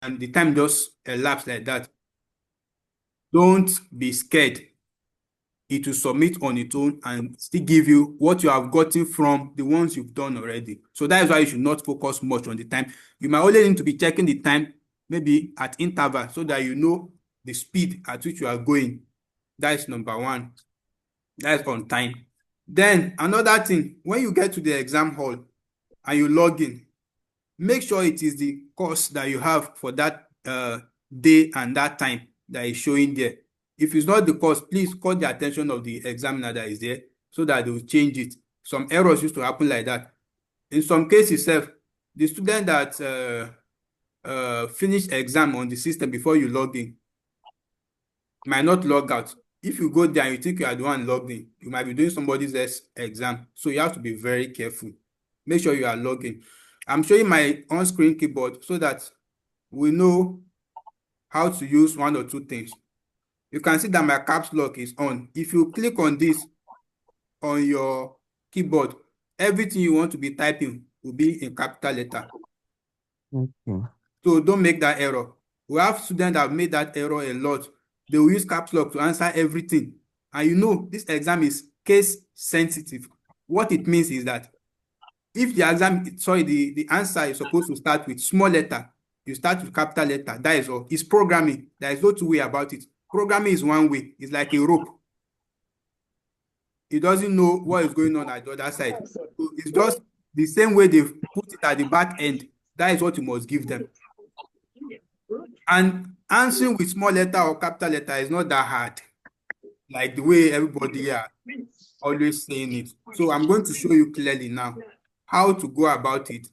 and the time just elapsed like that, don't be scared. It will submit on its own and still give you what you have gotten from the ones you've done already. So that is why you should not focus much on the time. You might only need to be checking the time maybe at interval so that you know the speed at which you are going. That is number one. That is on time. Then another thing, when you get to the exam hall and you log in, make sure it is the course that you have for that day and that time that is showing there. If it's not the course, please call the attention of the examiner that is there so that they will change it. Some errors used to happen like that. In some cases, the student that finish exam on the system before you log in might not log out. If you go there and you think you are the one logged in, you might be doing somebody else's exam. So you have to be very careful. Make sure you are logging. I'm showing my on-screen keyboard so that we know how to use one or two things. You can see that my caps lock is on. If you click on this on your keyboard, everything you want to be typing will be in capital letter. Okay. So don't make that error. We have students that have made that error a lot. They will use caps lock to answer everything. And you know, this exam is case sensitive. What it means is that if the exam, sorry, the answer is supposed to start with small letter, you start with capital letter. That is all. It's programming. There is no two way about it. Programming is one way. It's like a rope. It doesn't know what is going on at the other side. So it's just the same way they put it at the back end. That is what you must give them. And answering with small letter or capital letter is not that hard, like the way everybody are always saying it. So I'm going to show you clearly now how to go about it,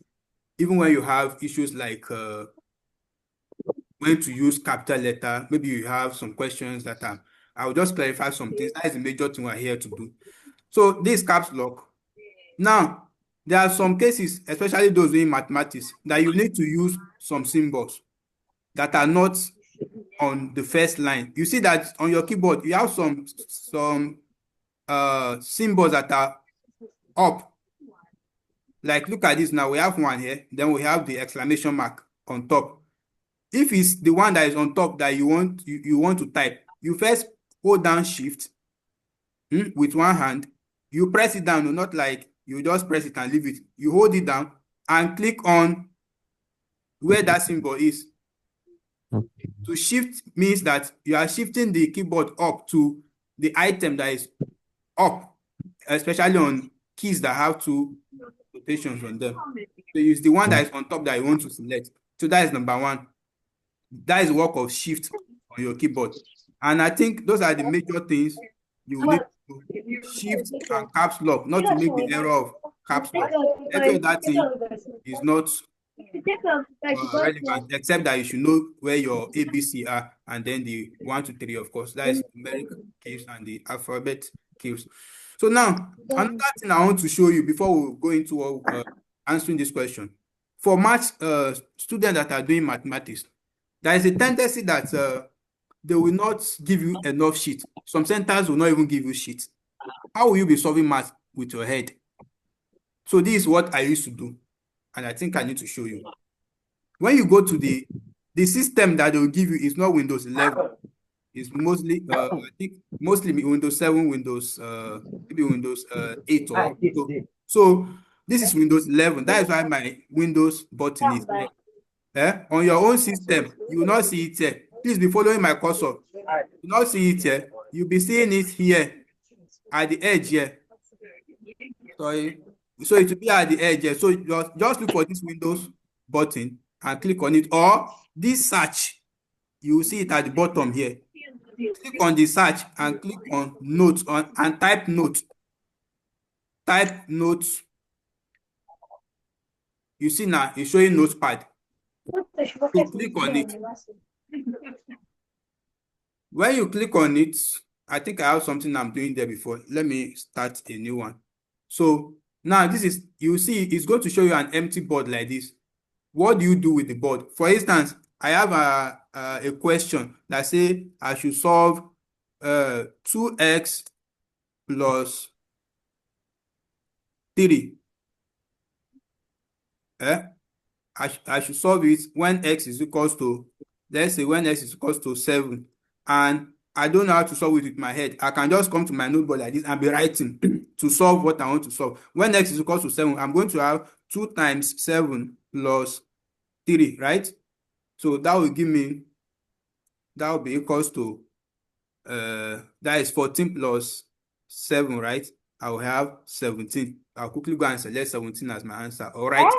even when you have issues like when to use capital letter. Maybe you have some questions that I'll just clarify some things. That is the major thing we're here to do. So this caps lock. Now, there are some cases, especially those in mathematics, that you need to use some symbols that are not on the first line. You see that on your keyboard, you have some symbols that are up. Like, look at this now. We have one here. Then we have the exclamation mark on top. If it's the one that is on top that you want to type, you first hold down Shift with one hand. You press it down, not like you just press it and leave it. You hold it down and click on where that symbol is. Okay. To shift means that you are shifting the keyboard up to the item that is up, especially on keys that have two rotations on them. So it's the one that is on top that you want to select. So that is number one. That is work of shift on your keyboard. And I think those are the major things you need to do. Shift and caps lock, not to make the error of caps lock. Every other thing is not relevant, except that you should know where your ABC are, and then the 1 to 3, of course. That is numeric keys and the alphabet keys. So now, another thing I want to show you before we go into answering this question. For math students that are doing mathematics, there is a tendency that they will not give you enough sheet. Some centers will not even give you sheet. How will you be solving math with your head? So this is what I used to do, and I think I need to show you. When you go to the system that they will give you is not Windows 11. It's mostly, I think, mostly Windows 7, Windows, maybe Windows 8 or so. So this is Windows 11. That is why my Windows button is there. On your own system, you will not see it here. Please be following my cursor. You will not see it here. You'll be seeing it here at the edge here. Sorry. So it will be at the edge here. So just look for this Windows button and click on it. Or this search, you will see it at the bottom here. Click on the search and click on notes and type note. Type notes. You see now, it's showing Notepad. So click on it. When you click on it, I think I have something I'm doing there before. Let me start a new one. So now this is, you see, it's going to show you an empty board like this. What do you do with the board? For instance, I have a question that say I should solve 2x plus 3. I should solve it when x is equals to, let's say when x is equals to 7, and I don't know how to solve it with my head. I can just come to my notebook like this and be writing to solve what I want to solve. When x is equals to 7, I'm going to have 2 times 7 plus 3, right? So that will give me, that will be equals to, that is 14 plus 7, right? I will have 17. I'll quickly go and select 17 as my answer. All right,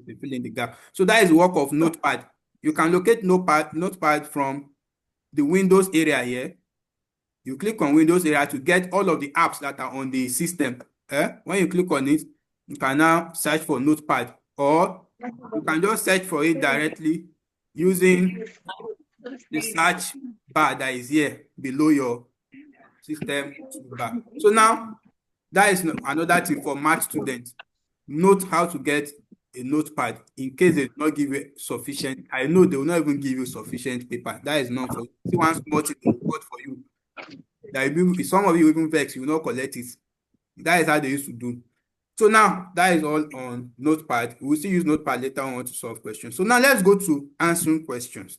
fill in the gap. So that is the work of Notepad. You can locate Notepad from the Windows area here. You click on Windows area to get all of the apps that are on the system. When you click on it, you can now search for Notepad, or you can just search for it directly using the search bar that is here below your system toolbar. So now, that is another thing for math students. Note how to get a notepad in case they do not give you sufficient. I know they will not even give you sufficient paper. That is not for you. See one small thing they report for you. That if some of you even vex, you will not collect it. That is how they used to do. So now, that is all on Notepad. We will still use Notepad later on to solve questions. So now let's go to answering questions.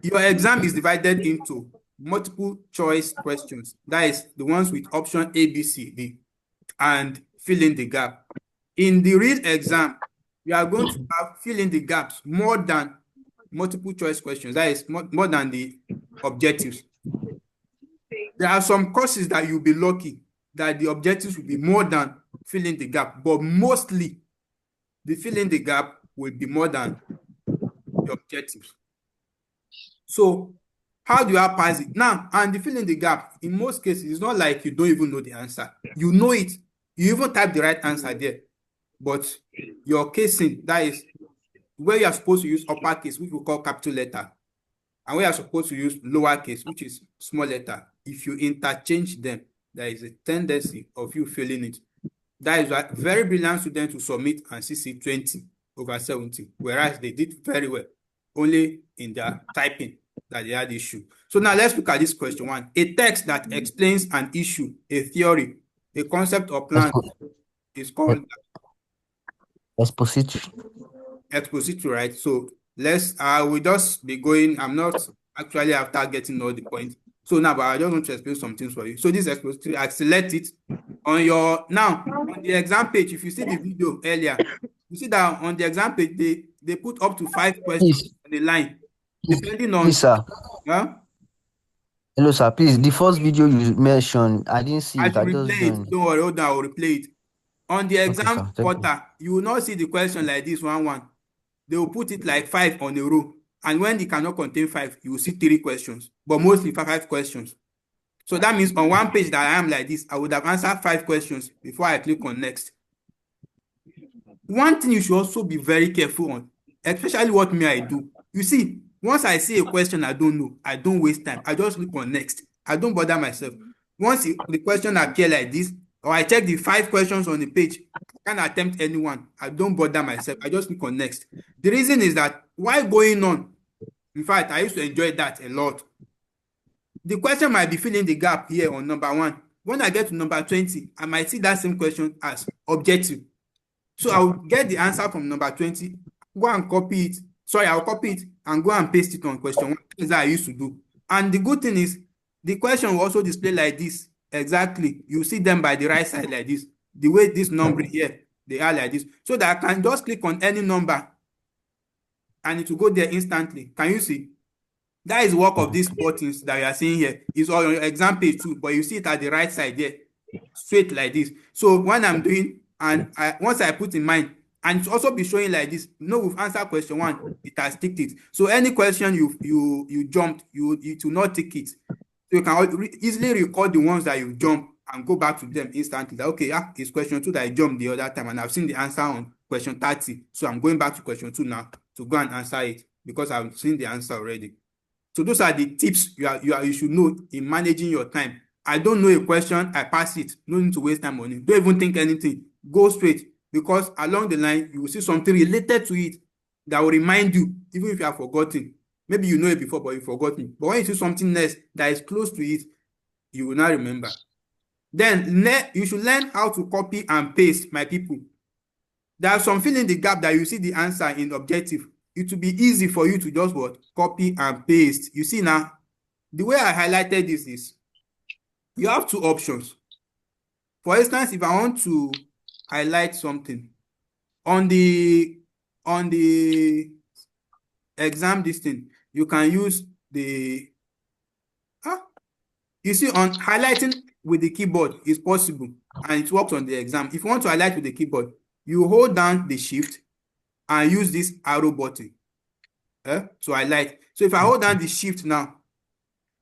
Your exam is divided into multiple choice questions. That is the ones with option A, B, C, D, and fill in the gap. In the real exam, you are going to have fill in the gaps more than multiple choice questions. That is more than the objectives. There are some courses that you'll be lucky that the objectives will be more than fill in the gap, but mostly the fill in the gap will be more than the objectives. So how do I pass it? Now, and the fill in the gap, in most cases, it's not like you don't even know the answer. You know it. You even type the right answer there. But your casing, that is where you are supposed to use uppercase, which we call capital letter, and where you are supposed to use lowercase, which is small letter. If you interchange them, there is a tendency of you failing it. That is why very brilliant students will submit and CC 20/70, whereas they did very well only in their typing that they had issue. So now let's look at this question 1. A text that explains an issue, a theory, a concept or plan is called Expository. expository, right? So I will just be going. I'm not actually after getting all the points. So now, but I just want to explain some things for you. So this expository, I select it on your, now on the exam page. If you see the video earlier, you see that on the exam page, they put up to 5 questions on the line, depending on. Please, sir. Huh? Hello, sir. Please, the first video you mentioned, I didn't see I it. should I just replay it. joined. Don't worry, hold on, I will replay it. On the Okay, exam sir. Thank you. portal, you will not see the question like this 1-1. They will put it like 5 on a row. And when it cannot contain 5, you will see 3 questions, but mostly 5 questions. So that means on one page that I am like this, I would have answered 5 questions before I click on next. One thing you should also be very careful on, especially what me I do. You see, once I see a question I don't know, I don't waste time. I just click on next. I don't bother myself. Once the question appear like this, or I check the 5 questions on the page, I can't attempt any one. I don't bother myself. I just click on next. The reason is that while going on, in fact, I used to enjoy that a lot. The question might be filling the gap here on number 1. When I get to number 20, I might see that same question as objective. So I will get the answer from number 20, go and copy it. Sorry, I'll copy it and go and paste it on question 1. That's what I used to do. And the good thing is, the question will also display like this. Exactly. You see them by the right side like this. The way this number here, they are like this. So that I can just click on any number and it will go there instantly. Can you see? That is work of these buttons that you are seeing here. It's on your exam page too, but you see it at the right side there, straight like this. So when I'm doing, and once I put in mind, and it's also be showing like this. No, we've answered question 1. It has ticked it. So any question you jumped, it will not tick it. So you can easily record the ones that you jump and go back to them instantly. Like, okay, it's question 2 that I jumped the other time, and I've seen the answer on question 30. So I'm going back to question 2 now to go and answer it because I've seen the answer already. So those are the tips you should know in managing your time. I don't know a question, I pass it. No need to waste time on it. Don't even think anything. Go straight, because along the line, you will see something related to it that will remind you, even if you have forgotten. Maybe you know it before, but you've forgotten. But when you see something else that is close to it, you will not remember. Then you should learn how to copy and paste, my people. There are some fill in the gap that you see the answer in objective. It will be easy for you to just what? Copy and paste. You see now, the way I highlighted this is you have two options. For instance, if I want to highlight something on the exam this thing, you can use the you see on highlighting with the keyboard is possible and it works on the exam. If you want to highlight with the keyboard, you hold down the shift and use this arrow button to highlight. So if I hold down the shift now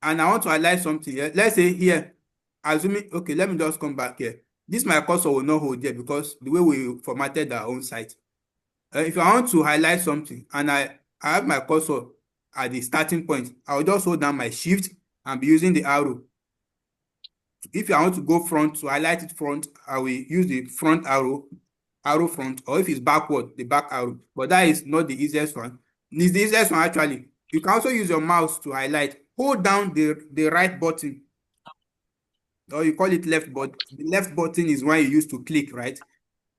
and I want to highlight something here, let's say here, assuming, okay, let me just come back here. This my cursor will not hold there because the way we formatted our own site. If I want to highlight something and I have my cursor at the starting point, I will just hold down my shift and be using the arrow. If I want to go front, to highlight it front, I will use the front arrow front, or if it's backward, the back arrow. But that is not the easiest one. It's the easiest one actually. You can also use your mouse to highlight. Hold down the right button, or you call it left button. The left button is one you use to click, right?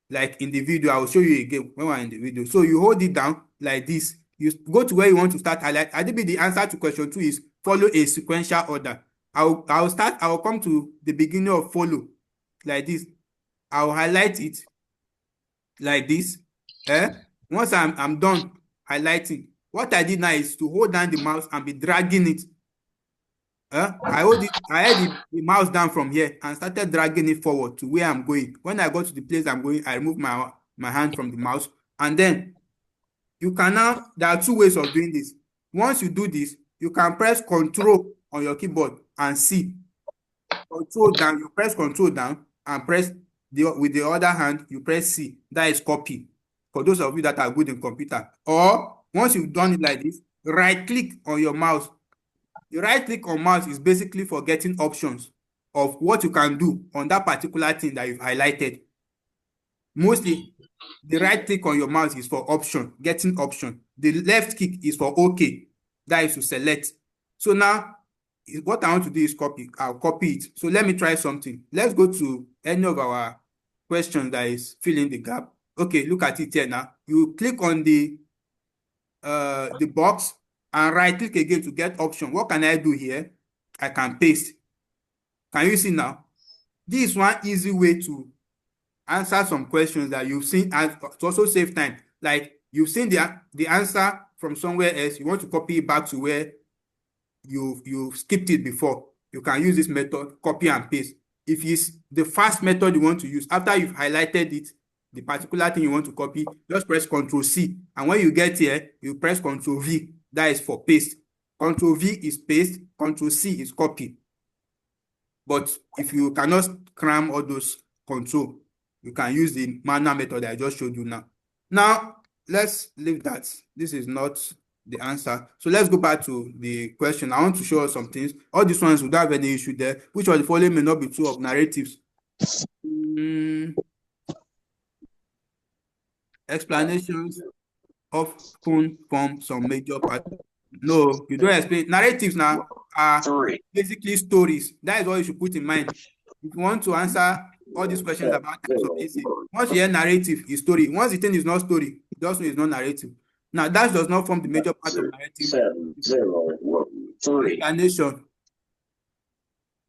Like in the video, I will show you again when we're in the video. So you hold it down like this. You go to where you want to start highlight. I think the answer to question 2 is follow a sequential order. I'll come to the beginning of follow like this. I'll highlight it like this. Once I'm done highlighting, what I did now is to hold down the mouse and be dragging it. I had the mouse down from here and started dragging it forward to where I'm going. When I got to the place I'm going, I remove my hand from the mouse. And then you can now, there are two ways of doing this. Once you do this, you can press Control on your keyboard and C. Control down, you press Control down and press with the other hand, you press C. That is copy. For those of you that are good in computer. Or once you've done it like this, right click on your mouse. The right click on mouse is basically for getting options of what you can do on that particular thing that you've highlighted. Mostly, the right click on your mouse is for option, getting option. The left click is for OK. That is to select. So now, what I want to do is copy. I'll copy it. So let me try something. Let's go to any of our questions that is filling the gap. Okay, look at it here now. You click on the box and right click again to get option. What can I do here? I can paste. Can you see now? This is one easy way to answer some questions that you've seen and to also save time. Like you've seen the answer from somewhere else, you want to copy it back to where you skipped it before. You can use this method, copy and paste. If it's the fast method you want to use, after you've highlighted it, the particular thing you want to copy, just press Ctrl C. And when you get here, you press Ctrl V. That is for paste. Ctrl V is paste, Ctrl C is copy. But if you cannot cram all those control, you can use the manual method I just showed you now. Now, let's leave that. This is not the answer. So let's go back to the question. I want to show us some things. All these ones would have any issue there. Which of the following may not be true of narratives? Explanations often form some major part. No, you don't explain. Narratives now are basically stories. That is what you should put in mind. If you want to answer all these questions about types of essay, once you hear narrative, is story. Once the thing is not story, just know it's not narrative. Now, that does not form the major part of narrative. Explanation.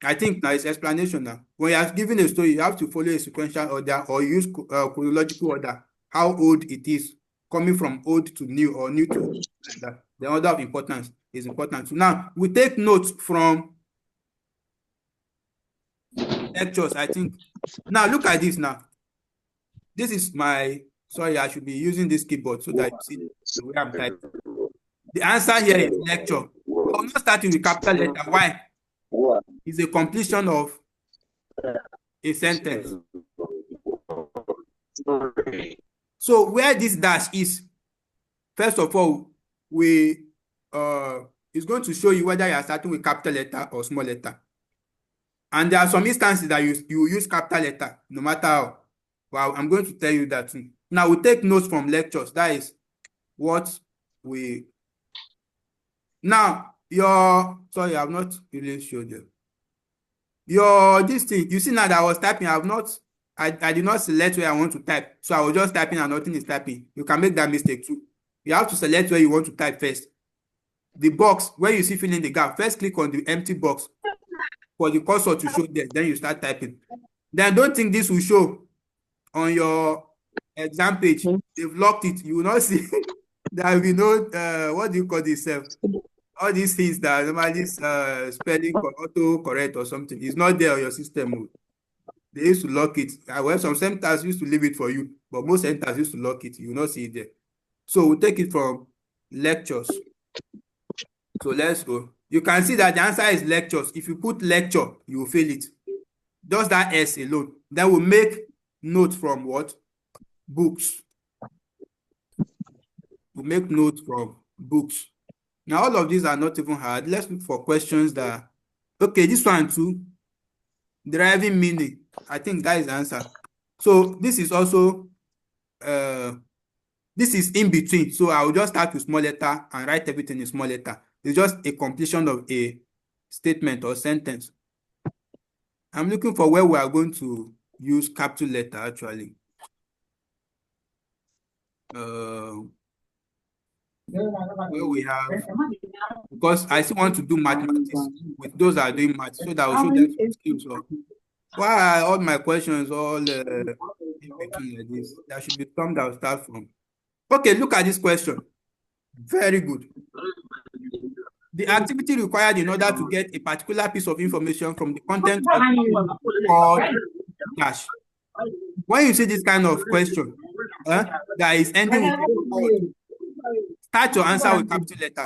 I think now it's explanation now. When you are given a story, you have to follow a sequential order or use chronological order. How old it is, coming from old to new or new to old, like that. The order of importance is important. So now we take notes from lectures, I think. Now look at this now. This is my, sorry, I should be using this keyboard so that you see the way I'm typing. The answer here is lecture. I'm not starting with capital letter. Why? It's a completion of a sentence. So where this dash is, first of all, it's going to show you whether you are starting with capital letter or small letter. And there are some instances that you use capital letter, no matter how. Well, I'm going to tell you that too. Now we take notes from lectures. That is what we. Now sorry, I've not really showed you. This thing, you see now that I was typing, I've not I did not select where I want to type. So I was just typing and nothing is typing. You can make that mistake too. You have to select where you want to type first. The box, where you see fill in the gap, first click on the empty box for the cursor to show there. Then you start typing. Then don't think this will show on your exam page. They've locked it. You will not see. There will be no, what do you call this? All these things that normally spelling auto correct or something. It's not there on your system. They used to lock it. Well, some centers used to leave it for you, but most centers used to lock it. You will not see it there. So we'll take it from lectures. So let's go. You can see that the answer is lectures. If you put lecture, you will fail it. Just that S alone. Then we'll make note from what? Books. We'll make note from books. Now, all of these are not even hard. Let's look for questions that... Okay, this one too. Deriving meaning. I think that is the answer. So this is also... this is in between. So I will just start with small letter and write everything in small letter. It's just a completion of a statement or sentence. I'm looking for where we are going to use capital letter actually. Where we have, because I still want to do mathematics with those that are doing math so that will show them some skills. So why are all my questions all in between like this? There should be some that will start from. Okay, look at this question. Very good. The activity required in order to get a particular piece of information from the content of called dash. When you see this kind of question that is ending with a word, start your answer with capital letter.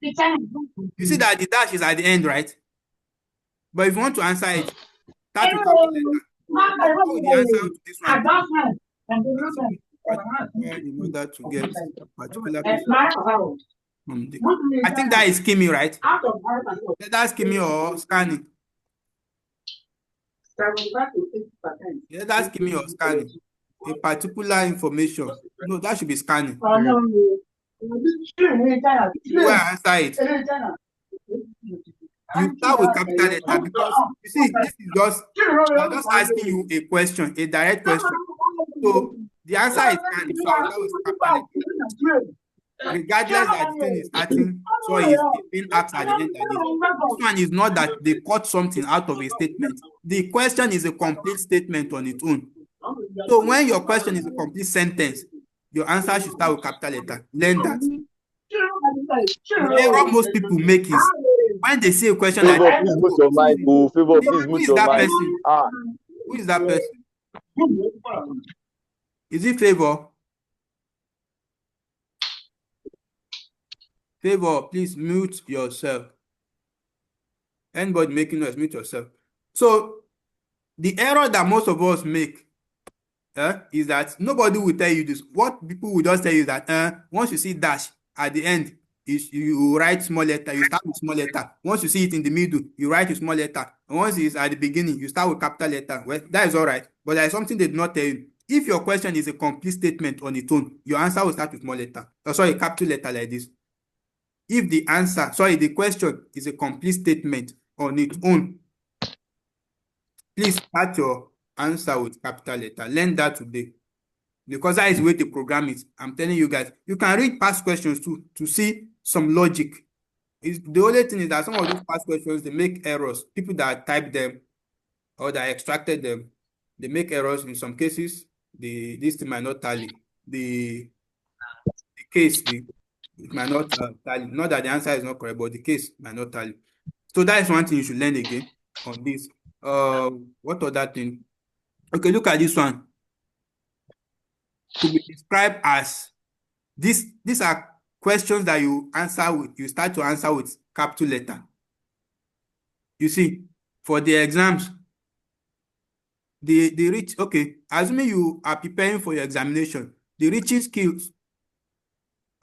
You see that the dash is at the end, right? But if you want to answer it, start with capital letter. How would the answer to this one be? In order to get a particular piece of I think that is skimming, right? That's skimming or scanning. Yeah, that's skimming or scanning. A particular information. No, that should be scanning. You answer it. You start with capital letter because you see, this is just I'm just asking you a question, a direct question. So the answer is scanning. So I'll start with capital letter. Regardless that the thing is starting, so it's being asked at the end like this. This one is not that they cut something out of a statement. The question is a complete statement on its own. So when your question is a complete sentence, your answer should start with capital letter. Learn that. The error most people make is when they see a question Favor, like please mute your mic. Oh, Favor, please mute your mic. Who is that person? Is it Favor? Favor, please mute yourself. Anybody making noise, mute yourself. So the error that most of us make is that nobody will tell you this. What people will just tell you is that once you see dash at the end, you write small letter, you start with small letter. Once you see it in the middle, you write with small letter. And once it's at the beginning, you start with capital letter. Well, that is all right. But there is something they do not tell you. If your question is a complete statement on its own, your answer will start with small letter. Oh, sorry, capital letter like this. If the question is a complete statement on its own, please start your answer with capital letter. Learn that today. Because that is the way to program it. I'm telling you guys. You can read past questions too to see some logic. The only thing is that some of those past questions, they make errors. People that type them or that extracted them, they make errors. In some cases, this thing might not tally. The case, it might not tally. Not that the answer is not correct, but the case might not tally. So that is one thing you should learn again on this. What other thing? Okay, look at this one. Could be described as these are questions that you start to answer with capital letter. You see, for the exams, assuming you are preparing for your examination, the reaching skills.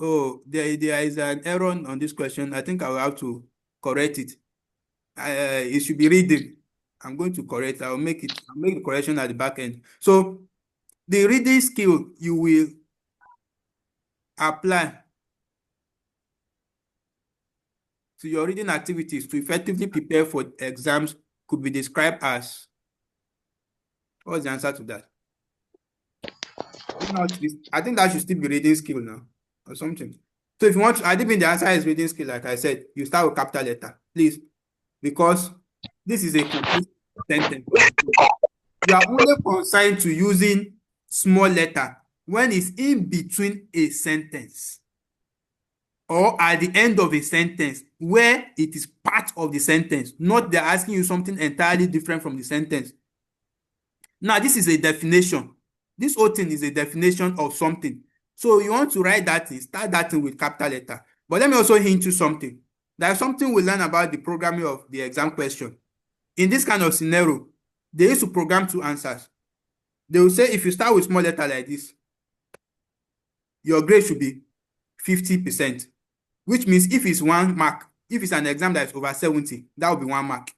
Oh, there is an error on this question. I think I will have to correct it. It should be reading. I'm going to correct. I'll make the correction at the back end. So the reading skill you will apply to your reading activities to effectively prepare for exams could be described as What's the answer to that? I think that should still be reading skill now or something. So if you want to, I think the answer is reading skill, like I said, you start with capital letter, please, because this is a complete sentence. You are only consigned to using small letter when it's in between a sentence or at the end of a sentence where it is part of the sentence, not they're asking you something entirely different from the sentence. Now, this is a definition. This whole thing is a definition of something. So you want to write that thing, start that thing with capital letter. But let me also hint you something. There's something we learn about the programming of the exam question. In this kind of scenario, they used to program two answers. They will say if you start with small letter like this, your grade should be 50%, which means if it's 1 mark, if it's an exam that is over 70, that will be 1 mark.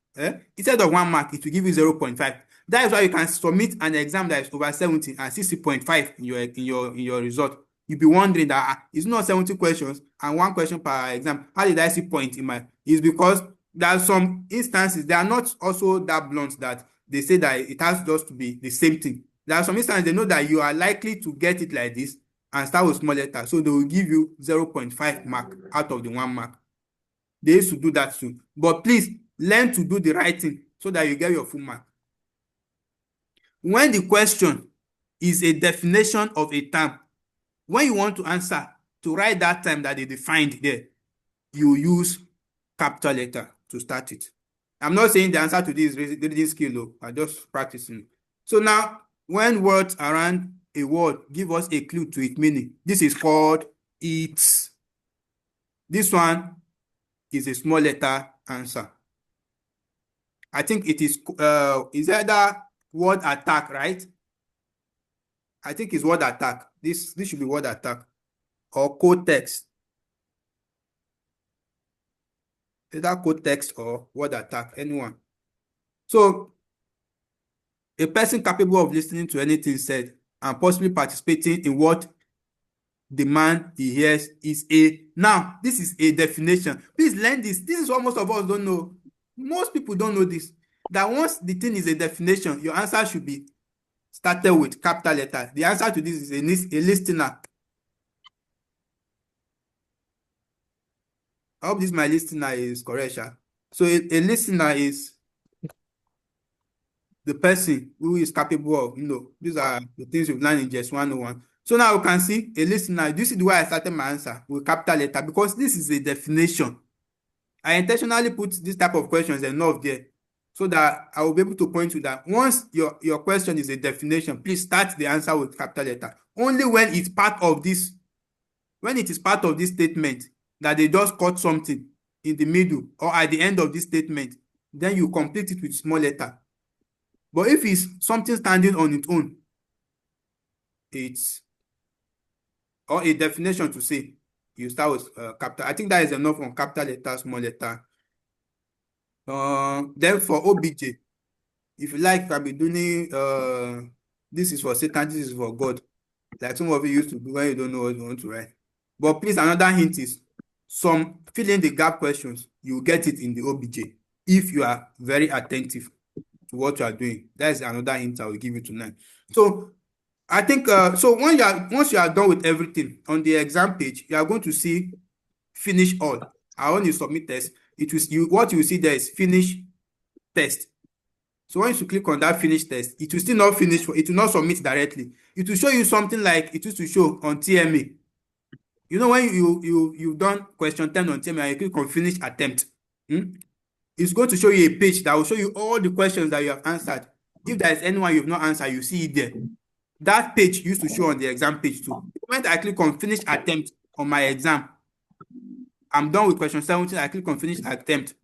Instead of 1 mark, it will give you 0.5. That is why you can submit an exam that is over 70 and 60.5 in your result. You'll be wondering that it's not 70 questions and 1 question per exam. How did I see point in my? It's because there are some instances, they are not also that blunt that they say that it has just to be the same thing. There are some instances they know that you are likely to get it like this and start with small letter. So they will give you 0.5 mark out of the 1 mark. They used to do that too. But please learn to do the right thing so that you get your full mark. When the question is a definition of a term, when you want to answer, to write that term that they defined there, you use capital letter to start it. I'm not saying the answer to this is reading skill, though. I'm just practicing. So now, when words around a word give us a clue to its meaning, this is called its. This one is a small letter answer. I think it is either word attack, right? I think it's word attack. This should be word attack or code text. Either code text or word attack, anyone. So a person capable of listening to anything said and possibly participating in what the man he hears is a. Now, this is a definition. Please learn this. This is what most of us don't know. Most people don't know this. That once the thing is a definition, your answer should be started with capital letter. The answer to this is a listener. I hope this my listener is correct. So a listener is the person who is capable of, these are the things you've learned in just 101. So now you can see a listener. Do you see the way I started my answer with capital letter? Because this is a definition. I intentionally put this type of questions enough there so that I will be able to point to that. Once your question is a definition, please start the answer with capital letter. Only when it's part of this, when it is part of this statement that they just cut something in the middle or at the end of this statement, then you complete it with small letter. But if it's something standing on its own, it's or a definition to say, you start with capital. I think that is enough on capital letter, small letter. Then for OBJ, if you like, I'll be doing this is for Satan, this is for God. Like some of you used to do when you don't know what you want to write. But please, another hint is some fill in the gap questions, you get it in the OBJ if you are very attentive to what you are doing. That is another hint I will give you tonight. So I think so once you are done with everything on the exam page, you are going to see finish all. And when you submit test, what you will see there is finish test. So once you click on that finish test, it will still not finish, it will not submit directly. It will show you something like it used to show on TMA. You know, when you've done question 10 on TMA and you click on finish attempt, it's going to show you a page that will show you all the questions that you have answered. If there is anyone you've not answered, you see it there. That page used to show on the exam page too. When I click on finish attempt on my exam, I'm done with question 17, I click on finish attempt.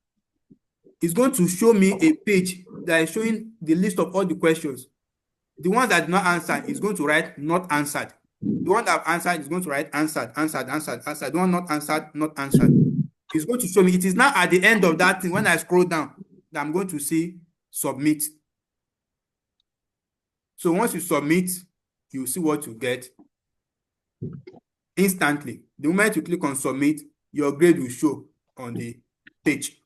It's going to show me a page that is showing the list of all the questions. The ones that did not answer is going to write not answered. The one that I've answered is going to write answered, answered, answered, answered. The one not answered, not answered. It's going to show me. It is now at the end of that thing, when I scroll down, that I'm going to see submit. So once you submit, you see what you get instantly. The moment you click on submit, your grade will show on the page.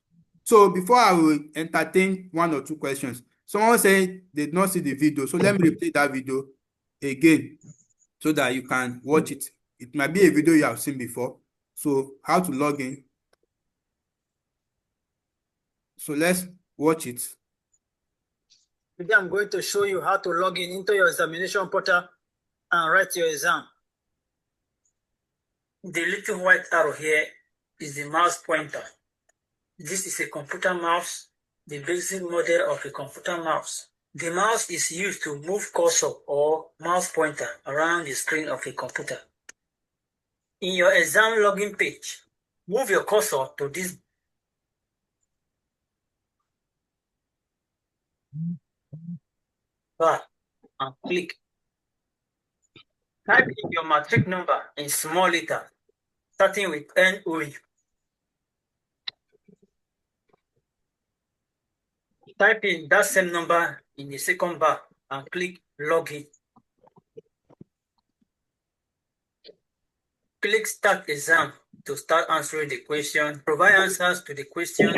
So before I will entertain 1 or 2 questions, Someone said they did not see the video, so let me replay that video again so that you can watch it. It might be a video you have seen before. So how to log in. So let's watch it. Today I'm going to show you how to log in into your examination portal and write your exam. The little white arrow here is the mouse pointer. This is a computer mouse, the basic model of a computer mouse. The mouse is used to move cursor or mouse pointer around the screen of a computer. In your exam login page, move your cursor to this bar and click. Type in your matric number in small letters, starting with NOU. Type in that same number in the second bar and click Login. Click Start Exam to start answering the question. Provide answers to the questions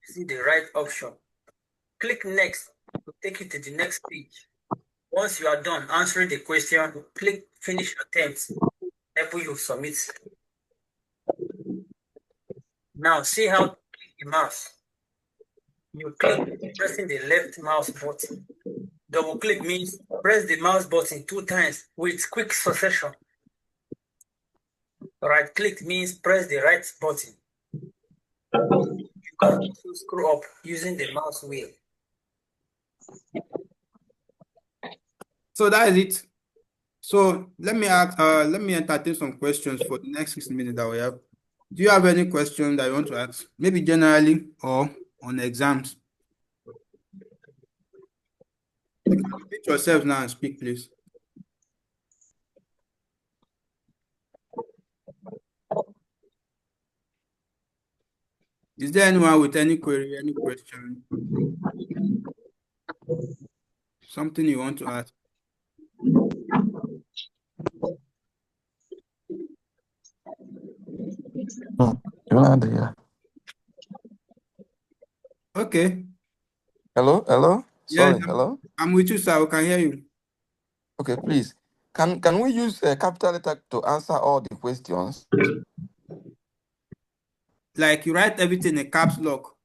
using the right option. Click Next to take you to the next page. Once you are done answering the question, click Finish Attempt. Enable you submit. Now see how to click the mouse. You click pressing the left mouse button. Double click means press the mouse button 2 times with quick succession. Right click means press the right button. You can also scroll up using the mouse wheel. So that is it. So let me entertain some questions for the next 6 minutes that we have. Do you have any question that you want to ask? Maybe generally or on exams. You can repeat yourself now and speak, please. Is there anyone with any query, any question? Something you want to ask? Okay. Hello? Yes, Sorry, hello? I'm with you, sir. We can hear you. Okay, please. Can we use a capital letter to answer all the questions? Like you write everything in caps lock.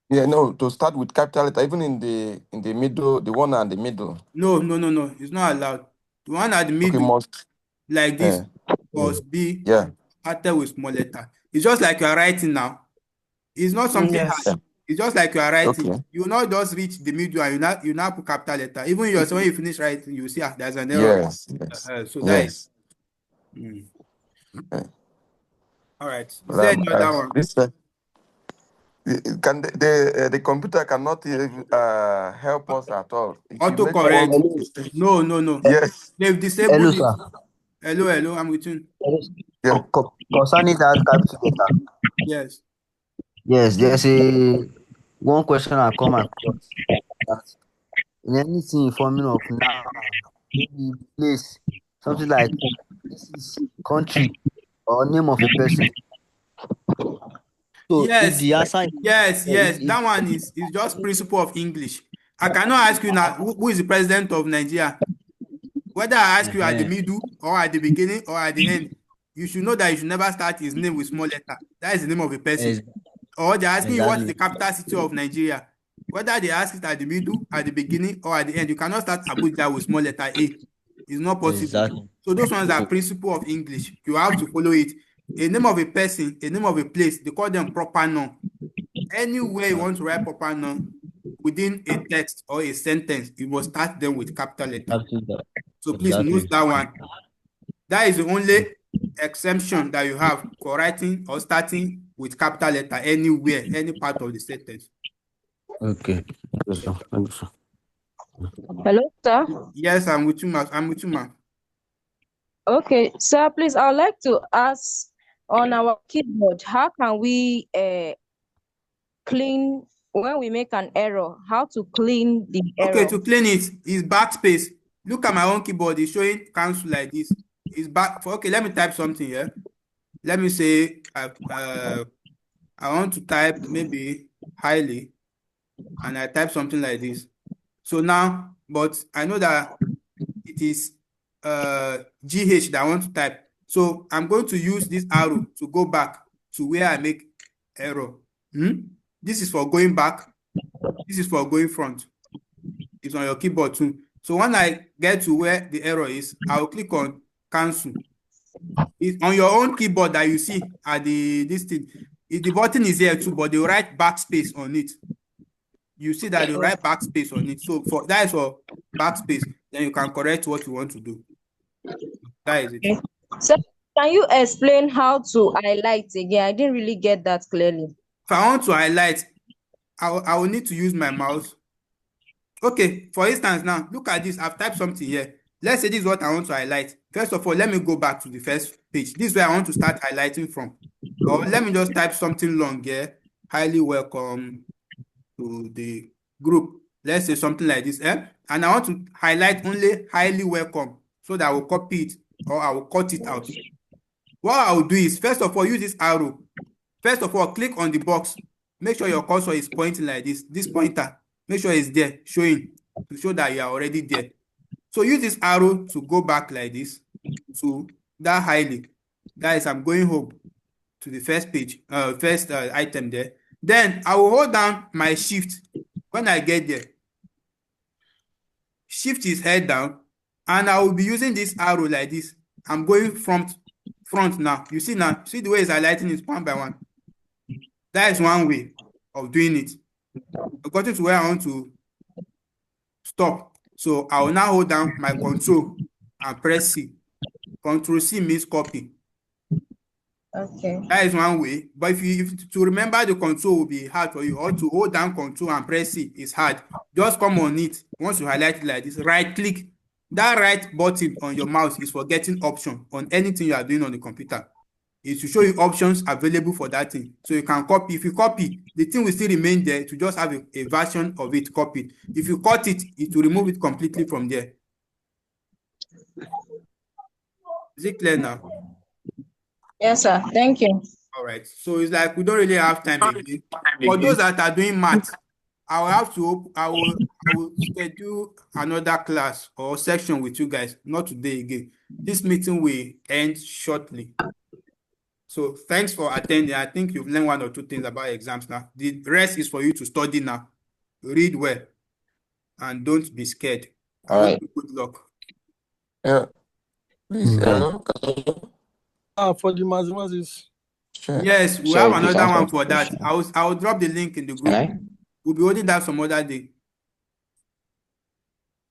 Yeah, no, to start with capital letter, even in the middle, the one at the middle. No. It's not allowed. The one at the Okay, middle, must. like this, must be Yeah. started with small letter. It's just like you are writing now. It's not something Yes. hard. It's just like you are writing. Okay. You will not just reach the middle and you now put capital letter. Even yourself, when you finish writing, you will see there's an error. Yes. So that is. Yes. All right. Is But there any other one? this can the computer cannot help us at all. It will make Autocorrect. one mistake. No. Yes. They've disabled Hello, it. sir. Hello, I'm with you. Yeah. Concerning that capital letter, Yes. yes, there's a one question I come across that in anything informing of noun, maybe place, something like this is country or name of a person. So if Yes. the answer is Yes. if That one is just principle of English. I cannot ask you now who is the president of Nigeria. Whether I ask you at the middle or at the beginning or at the end, you should know that you should never start his name with small letter. That is the name of a person. Or they're asking you what is the exactly capital city of Nigeria. Whether they ask it at the middle, at the beginning, or at the end, you cannot start Abuja with small letter A. It's not possible. exactly So those ones are principle of English. You have to follow it. A name of a person, a name of a place, they call them proper noun. Anywhere you want to write proper noun within a text or a sentence, you must start them with capital letter. So please note that one. That is the only exemption that you have for writing or starting with capital letter anywhere, any part of the sentence. Okay. Hello, sir. Yes, I'm with you, ma'am. Okay, sir, please, I would like to ask on our keyboard, how can we clean when we make an error? How to clean the Okay, error? to clean it is backspace. Look at my own keyboard. It's showing cancel like this. It's back for okay. Let me type something here. Let me say I want to type maybe highly. and I type something like this. So now, but I know that it is GH that I want to type. So I'm going to use this arrow to go back to where I make error. This is for going back. This is for going front. It's on your keyboard too. So when I get to where the error is, I'll click on cancel. It's on your own keyboard that you see at this thing. The button is here too, but they write backspace on it. You see that they write backspace on it. So for that is for backspace. Then you can correct what you want to do. That is it. Okay. So can you explain how to highlight again? I didn't really get that clearly. If I want to highlight, I will need to use my mouse. Okay, for instance, now look at this. I've typed something here. Let's say this is what I want to highlight. First of all, let me go back to the first page. This is where I want to start highlighting from. Or let me just type something long here. Highly welcome to the group. Let's say something like this. And I want to highlight only highly welcome so that I will copy it or I will cut it out. What I will do is, first of all, use this arrow. First of all, click on the box. Make sure your cursor is pointing like this. This pointer, make sure it's there, showing, to show that you are already there. So use this arrow to go back like this to that highly. Guys, I'm going home to the first page, first item there. Then I will hold down my shift when I get there. Shift is held down, and I will be using this arrow like this. I'm going front now. You see now, see the way it's highlighting it one by one. That is one way of doing it. I've gotten to where I want to stop. So I will now hold down my control and press C. Control C means copy. Okay. That is one way. But if to remember the control will be hard for you, or to hold down control and press C is hard. Just come on it. Once you highlight it like this, right click. That right button on your mouse is for getting option on anything you are doing on the computer. It will show you options available for that thing. So you can copy. If you copy, the thing will still remain there to just have a version of it copied. If you cut it, it will remove it completely from there. Is it clear now? Yes, sir. Thank you. All right. So it's like we don't really have time again. For those that are doing math, I will schedule another class or section with you guys. Not today again. This meeting will end shortly. So thanks for attending. I think you've learned one or two things about exams now. The rest is for you to study now. Read well and don't be scared. I All wish right. you good luck. Yeah. Please, For the mathematics. sure. Yes, we Share have it with another us. one for that. I will drop the link in the group. All right. We'll be holding that some other day.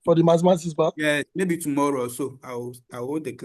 For the mathematics part. Yeah, maybe tomorrow or so. I'll hold the class.